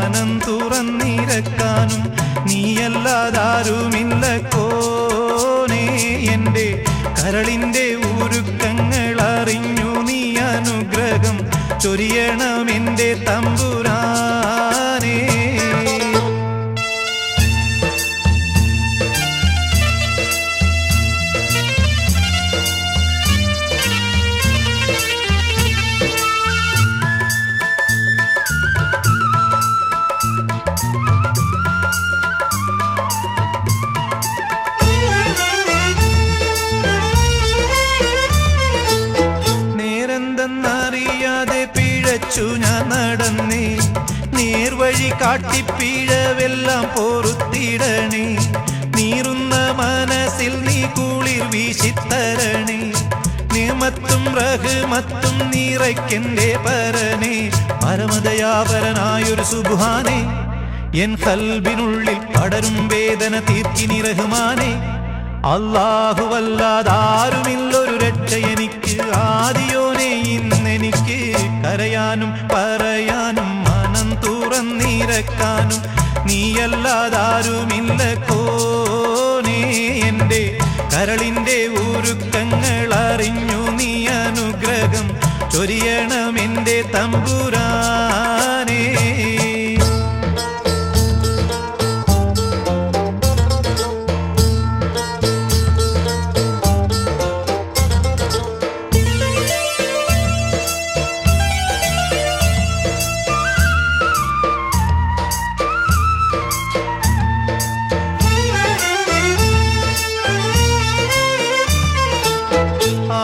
മനം തുറന്നിരക്കാനും നീയല്ലാതാരുമില്ല കോനേ. എൻ്റെ കരളിൻ്റെ ഉരുക്കങ്ങൾ അറിഞ്ഞു നീ അനുഗ്രഹം ചൊരിയണമെൻ്റെ തമ്പുരാനേ. നേരെന്തെന്നറിയാതെ പിഴച്ചു ഞാൻ നടന്നേ, നേർവഴി കാട്ടിപ്പിഴവെല്ലാം പൊറുത്തിടണേ. നീറുന്ന മനസ്സിൽ നീ കുളിർ വീശിത്തരണേ, നിയമത്തും റഹ്മത്തും നിറയ്ക്കെന്റെ പരനേ. പരമദയാപരനായൊരു സുബ്ഹാനേ, എൻ ഖൽബിനുള്ളിൽ പടരും വേദന തീർക്കിനി റഹ്മാനേ. അല്ലാഹുവല്ലാതാരുമില്ലൊരു രക്ഷ എനിക്ക്, ആദിയോനെ ഇന്നെനിക്ക് കരയാനും പറയാനും മനം തുറന്നിരക്കാനും നീയല്ലാതാരുമില്ല കോനേ. എൻ്റെ കരളിൻ്റെ ഉരുക്കങ്ങൾ അറിഞ്ഞു നീ അനുഗ്രഹം ചൊരിയണമെൻ്റെ തമ്പുരാനേ.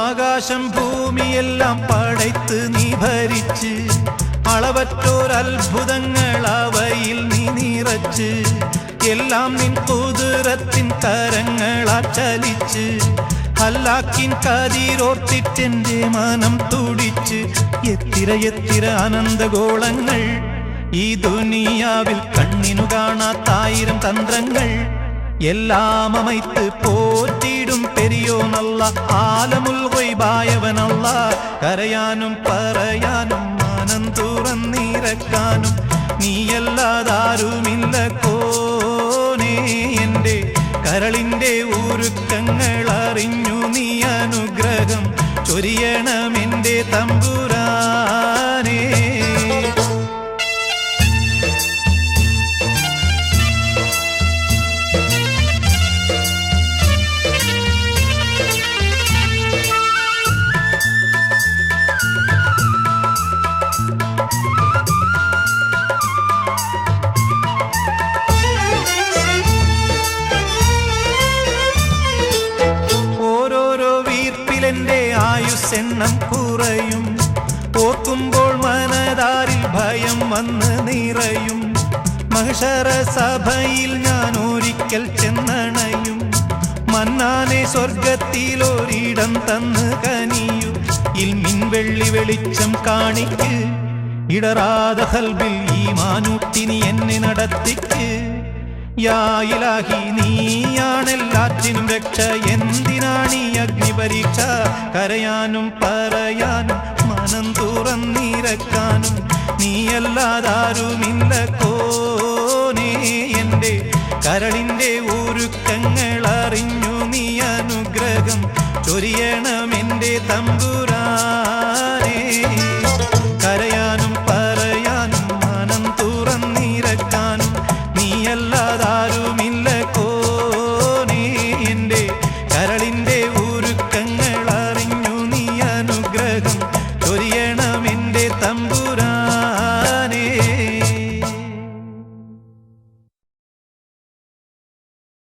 ആകാശം ഭൂമിയെല്ലാം പടയ്ത്ത് നീ ഭരിച്ച്, അളവറ്റോരത്ഭുതങ്ങൾ അവയിൽ നീ നിറച്ച്, എല്ലാം നിൻ കുതിരത്തിൻ കരങ്ങളാൽ ചലിച്ച്, ഹല്ലാക്കിൻ കതിരോർത്തിട്ടെന്റെ മനം തുടിച്ച്. എത്തിര അനന്തഗോളങ്ങൾ ഈ ദുനിയാവിൽ കണ്ണിനു കാണാത്തായിരം തന്ത്രങ്ങൾ, എല്ലാം അമൈത്ത് പോറ്റിടും പെരിയോനല്ല, ആലമുൽ ഗൈബായവനല്ല. കരയാനും പറയാനും മനം തുറന്നിരക്കാനും നീയല്ലാതാരുമില്ല കോനേ. എൻ്റെ കരളിൻ്റെ ഉരുക്കങ്ങൾ അറിഞ്ഞു നീ അനുഗ്രഹം ചൊരിയണമെൻ്റെ തമ്പുരാനേ. എന്റെ ആയുസ്സെണ്ണം കുറയും, ഓർക്കുമ്പോൾ മനതാരിൽ ഭയം വന്ന് നിറയും. മഹ്ശറ സഭയിൽ ഞാൻ ഒരിക്കൽ ചെന്നണയും, മന്നാനെ സ്വർഗത്തിലൊരിടം തന്ന് കനിയു. ഇൽമിൻ വെള്ളി വെളിച്ചം കാണിക്ക്, ഇടറാതെ ഖൽബിൽ ഈമാനൂട്ടിനി എന്നെ നടത്തിക്ക്. യാ ഇലാഹി നീയാണെല്ലാറ്റിനും രക്ഷ, എന്തിനാണീ അഗ്നിപരീക്ഷ? കരയാനും പറയാനും മനം തുറന്നിരക്കാനും നീയല്ലാതാരുമില്ല കോനേ. എൻ്റെ കരളിൻ്റെ